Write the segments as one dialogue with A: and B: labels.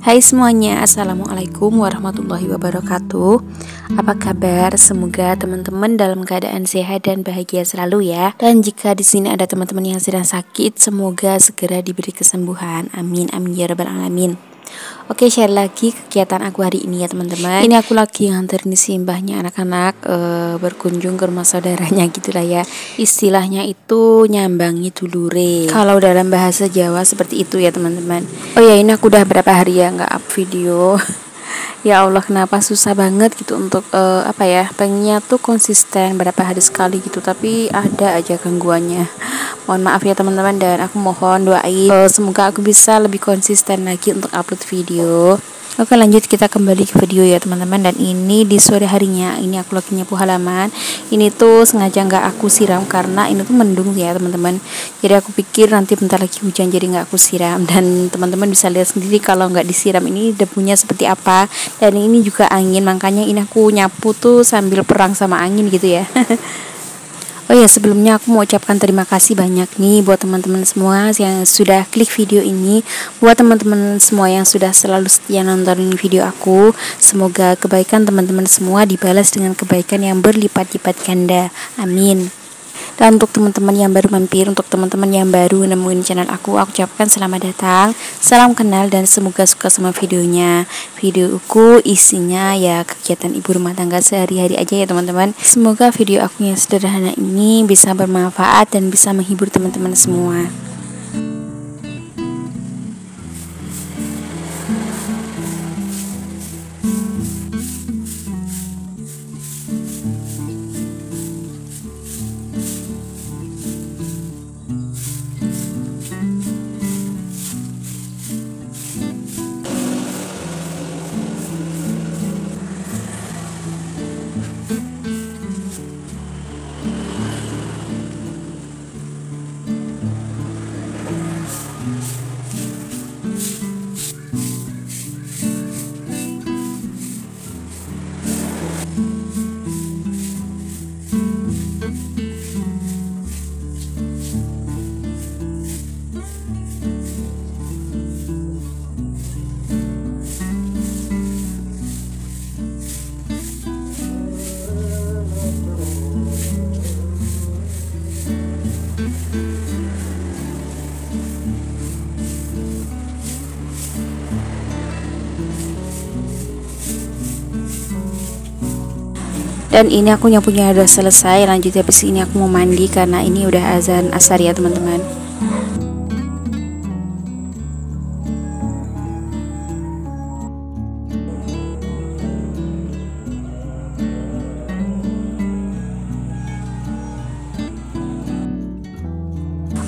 A: Hai semuanya, Assalamualaikum warahmatullahi wabarakatuh. Apa kabar? Semoga teman-teman dalam keadaan sehat dan bahagia selalu ya. Dan jika di sini ada teman-teman yang sedang sakit, semoga segera diberi kesembuhan. Amin, amin ya rabbal alamin. Oke, share lagi kegiatan aku hari ini ya teman-teman. Ini aku lagi nganterin simbahnya anak-anak berkunjung ke rumah saudaranya gitulah ya. Istilahnya itu nyambangi dulure. Kalau dalam bahasa Jawa seperti itu ya teman-teman. Oh ya, ini aku udah berapa hari ya nggak up video. Ya Allah, kenapa susah banget gitu untuk pengennya tuh konsisten berapa hari sekali gitu, tapi ada aja gangguannya. Mohon maaf ya teman-teman, dan aku mohon doain semoga aku bisa lebih konsisten lagi untuk upload video. Oke, lanjut kita kembali ke video ya teman-teman. Dan ini di sore harinya, ini aku lagi nyapu halaman. Ini tuh sengaja nggak aku siram karena ini tuh mendung ya teman-teman. Jadi aku pikir nanti bentar lagi hujan, jadi nggak aku siram. Dan teman-teman bisa lihat sendiri kalau nggak disiram ini debunya seperti apa. Dan ini juga angin, makanya ini aku nyapu tuh sambil perang sama angin gitu ya. Oh ya, sebelumnya aku mau ucapkan terima kasih banyak nih buat teman-teman semua yang sudah klik video ini. Buat teman-teman semua yang sudah selalu setia nontonin video aku, semoga kebaikan teman-teman semua dibalas dengan kebaikan yang berlipat-lipat ganda. Amin. Dan untuk teman-teman yang baru mampir, untuk teman-teman yang baru nemuin channel aku ucapkan selamat datang, salam kenal, dan semoga suka sama videonya. Videoku isinya ya kegiatan ibu rumah tangga sehari-hari aja ya teman-teman. Semoga video aku yang sederhana ini bisa bermanfaat dan bisa menghibur teman-teman semua. Dan ini aku nyapunya udah selesai. Lanjut habis ini aku mau mandi karena ini udah azan asar ya teman-teman.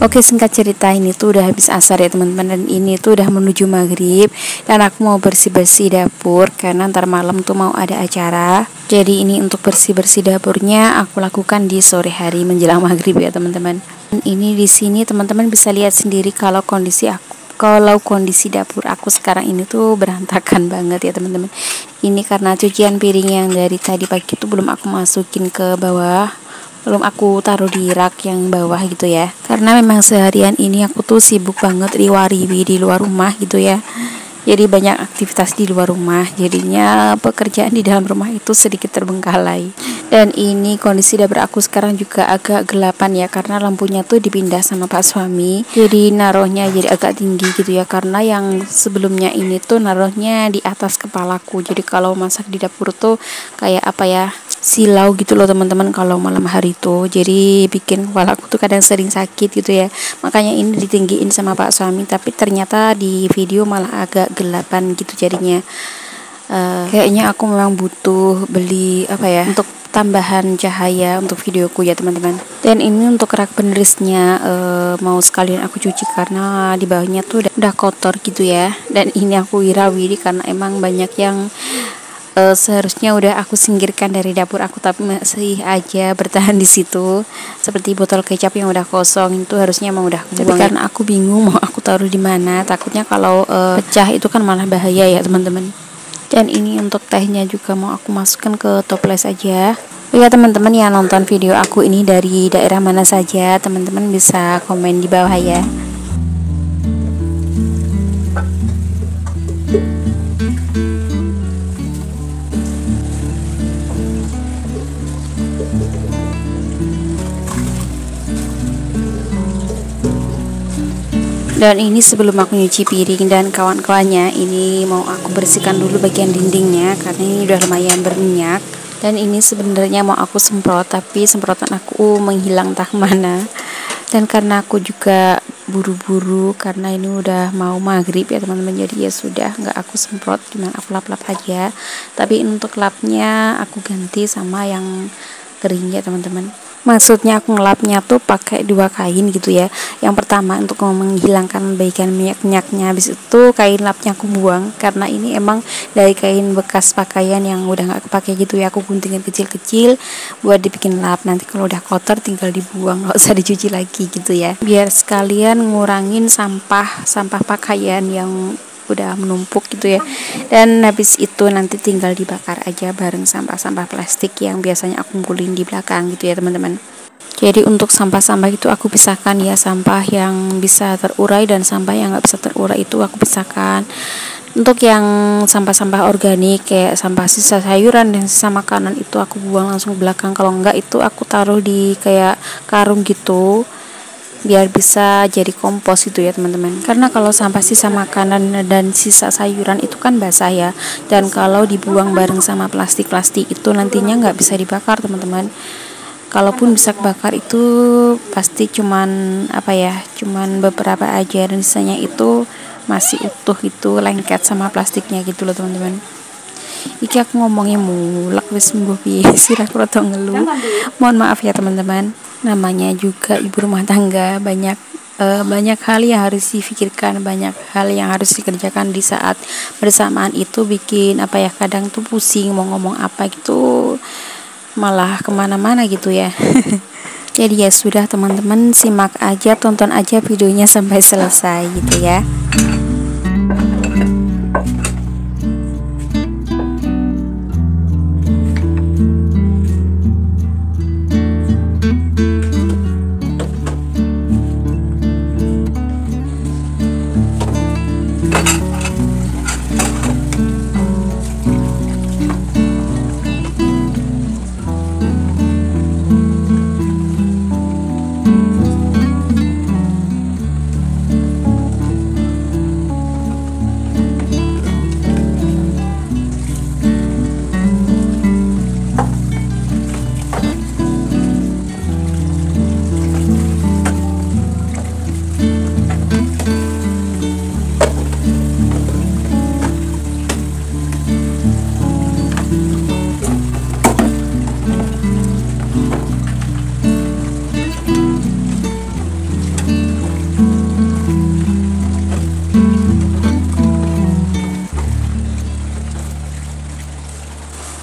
A: Oke, singkat cerita ini tuh udah habis asar ya teman-teman, dan ini tuh udah menuju maghrib. Dan aku mau bersih-bersih dapur karena ntar malam tuh mau ada acara. Jadi ini untuk bersih-bersih dapurnya aku lakukan di sore hari menjelang maghrib ya teman-teman. Ini di sini teman-teman bisa lihat sendiri kalau kondisi dapur aku sekarang ini tuh berantakan banget ya teman-teman. Ini karena cucian piring yang dari tadi pagi tuh belum aku masukin ke bawah, belum aku taruh di rak yang bawah gitu ya, karena memang seharian ini aku tuh sibuk banget riwa-riwi di luar rumah gitu ya. Jadi banyak aktivitas di luar rumah, jadinya pekerjaan di dalam rumah itu sedikit terbengkalai. Dan ini kondisi dapur aku sekarang juga agak gelapan ya, karena lampunya tuh dipindah sama pak suami. Jadi naruhnya jadi agak tinggi gitu ya, karena yang sebelumnya ini tuh naruhnya di atas kepalaku. Jadi kalau masak di dapur tuh kayak silau gitu loh teman-teman kalau malam hari itu. Jadi bikin kepala aku tuh kadang sering sakit gitu ya. Makanya ini ditinggiin sama pak suami, tapi ternyata di video malah agak gelapan gitu jadinya. Kayaknya aku memang butuh beli untuk tambahan cahaya untuk videoku ya teman-teman. Dan ini untuk rak penerisnya mau sekalian aku cuci karena di bawahnya tuh udah kotor gitu ya. Dan ini aku wirawiri karena emang banyak yang seharusnya udah aku singkirkan dari dapur aku, tapi masih aja bertahan di situ. Seperti botol kecap yang udah kosong itu harusnya emang udah aku buang. Tapi karena aku bingung mau aku taruh di mana, takutnya kalau pecah itu kan malah bahaya ya teman-teman. Dan ini untuk tehnya juga mau aku masukkan ke toples aja. Oh ya teman-teman yang nonton video aku ini dari daerah mana saja, teman-teman bisa komen di bawah ya. Dan ini sebelum aku nyuci piring dan kawan-kawannya, ini mau aku bersihkan dulu bagian dindingnya karena ini udah lumayan berminyak. Dan ini sebenarnya mau aku semprot, tapi semprotan aku menghilang entah kemana. Dan karena aku juga buru-buru karena ini udah mau maghrib ya teman-teman, jadi ya sudah nggak aku semprot, cuman aku lap-lap aja. Tapi untuk lapnya aku ganti sama yang kering ya teman-teman. Maksudnya aku ngelapnya tuh pakai 2 kain gitu ya. Yang pertama untuk menghilangkan bagian minyak-minyaknya, habis itu kain lapnya aku buang karena ini emang dari kain bekas pakaian yang udah nggak kepake gitu ya. Aku guntingin kecil-kecil buat dibikin lap, nanti kalau udah kotor tinggal dibuang, nggak usah dicuci lagi gitu ya, biar sekalian ngurangin sampah pakaian yang udah menumpuk gitu ya. Dan habis itu nanti tinggal dibakar aja bareng sampah-sampah plastik yang biasanya aku kumpulin di belakang gitu ya teman-teman. Jadi untuk sampah-sampah itu aku pisahkan ya, sampah yang bisa terurai dan sampah yang nggak bisa terurai itu aku pisahkan. Untuk yang sampah-sampah organik kayak sampah sisa sayuran dan sisa makanan itu aku buang langsung ke belakang. Kalau enggak itu aku taruh di kayak karung gitu biar bisa jadi kompos gitu ya teman-teman. Karena kalau sampah sisa makanan dan sisa sayuran itu kan basah ya, dan kalau dibuang bareng sama plastik-plastik itu nantinya nggak bisa dibakar teman-teman. Kalaupun bisa kebakar itu pasti cuman cuman beberapa aja, dan sisanya itu masih utuh gitu, lengket sama plastiknya gitu loh teman-teman. Iki aku ngomongnya mulak wis mbuh piye sirah proto ngeluh. Mohon maaf ya teman-teman. Namanya juga ibu rumah tangga, banyak hal yang harus dipikirkan, banyak hal yang harus dikerjakan di saat bersamaan itu bikin kadang tuh pusing mau ngomong apa gitu, malah kemana-mana gitu ya. Jadi ya sudah teman-teman, simak aja, tonton aja videonya sampai selesai gitu ya.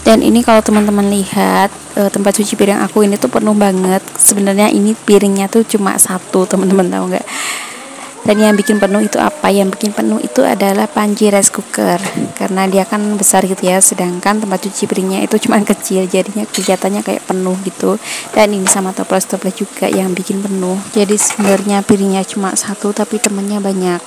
A: Dan ini kalau teman-teman lihat tempat cuci piring aku ini tuh penuh banget. Sebenarnya ini piringnya tuh cuma 1, teman-teman tahu nggak? Dan yang bikin penuh itu apa? Yang bikin penuh itu adalah panci rice cooker, karena dia kan besar gitu ya, sedangkan tempat cuci piringnya itu cuma kecil, jadinya kelihatannya kayak penuh gitu. Dan ini sama toples-toples juga yang bikin penuh. Jadi sebenarnya piringnya cuma 1 tapi temennya banyak.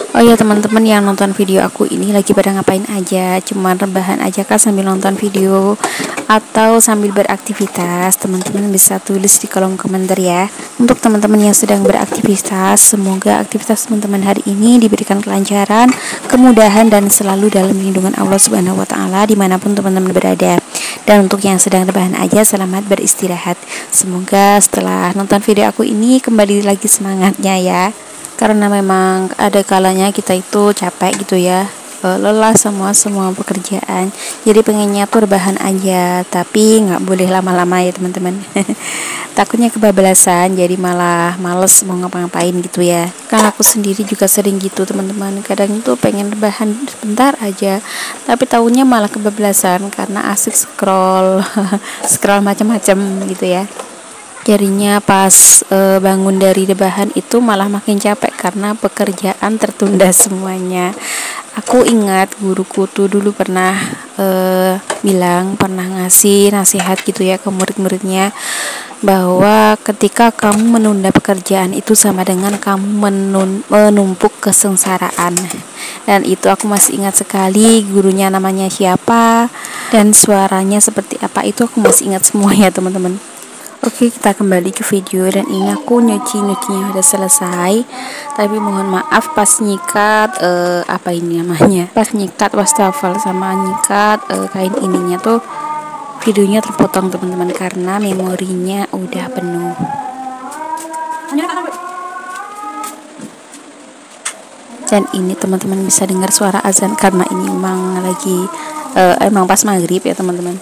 A: Oh ya teman-teman yang nonton video aku ini lagi pada ngapain aja? Cuman rebahan aja kah sambil nonton video atau sambil beraktivitas? Teman-teman bisa tulis di kolom komentar ya. Untuk teman-teman yang sedang beraktivitas, semoga aktivitas teman-teman hari ini diberikan kelancaran, kemudahan, dan selalu dalam lindungan Allah Subhanahu wa Ta'ala dimanapun teman-teman berada. Dan untuk yang sedang rebahan aja, selamat beristirahat. Semoga setelah nonton video aku ini kembali lagi semangatnya ya. Karena memang ada kalanya kita itu capek gitu ya, lelah semua pekerjaan, jadi pengennya tuh rebahan aja, tapi nggak boleh lama-lama ya teman-teman. Takutnya kebablasan, jadi malah males mau ngapa-ngapain gitu ya. Karena aku sendiri juga sering gitu teman-teman, kadang itu pengen rebahan sebentar aja, tapi tahunya malah kebablasan karena asik scroll scroll macam-macam gitu ya. Jadinya pas bangun dari rebahan itu malah makin capek karena pekerjaan tertunda semuanya. Aku ingat guruku tuh dulu pernah pernah ngasih nasihat gitu ya ke murid-muridnya, bahwa ketika kamu menunda pekerjaan itu sama dengan kamu menumpuk kesengsaraan. Dan itu aku masih ingat sekali, gurunya namanya siapa dan suaranya seperti apa, itu aku masih ingat semua ya teman-teman. Oke, kita kembali ke video dan ini aku nyucinya udah selesai. Tapi mohon maaf pas nyikat apa ini namanya? Pas nyikat wastafel sama nyikat kain ininya tuh videonya terpotong teman-teman karena memorinya udah penuh. Dan ini teman-teman bisa dengar suara azan karena ini emang lagi emang pas maghrib ya teman-teman.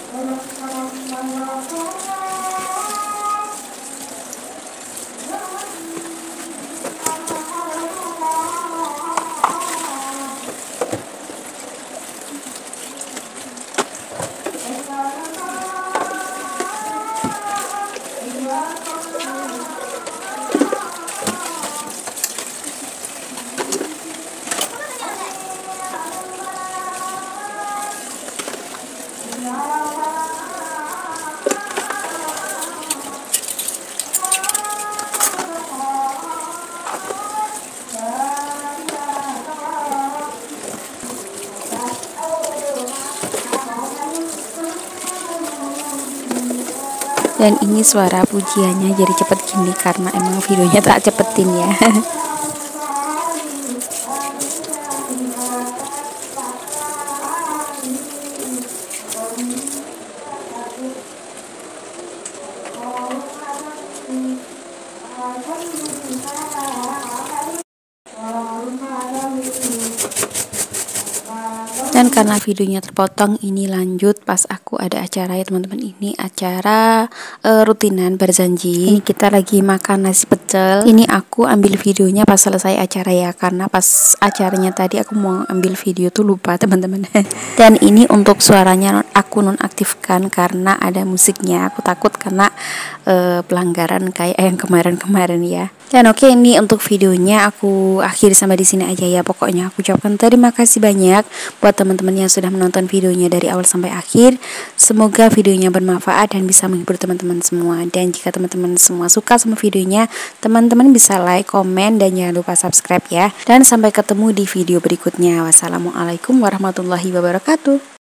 A: Dan ini suara pujiannya jadi cepet gini karena emang videonya tak cepetin ya. Dan karena videonya terpotong, ini lanjut pas aku ada acara ya teman-teman. Ini acara rutinan berjanji. Ini kita lagi makan nasi pecel. Ini aku ambil videonya pas selesai acara ya, karena pas acaranya tadi aku mau ambil video tuh lupa teman-teman. Dan ini untuk suaranya aku nonaktifkan karena ada musiknya. Aku takut karena pelanggaran kayak yang kemarin-kemarin ya. Dan oke, ini untuk videonya aku akhiri sampai di sini aja ya. Pokoknya aku ucapkan terima kasih banyak buat teman-teman yang sudah menonton videonya dari awal sampai akhir. Semoga videonya bermanfaat dan bisa menghibur teman-teman semua. Dan jika teman-teman semua suka sama videonya, teman-teman bisa like, komen, dan jangan lupa subscribe ya. Dan sampai ketemu di video berikutnya. Wassalamualaikum warahmatullahi wabarakatuh.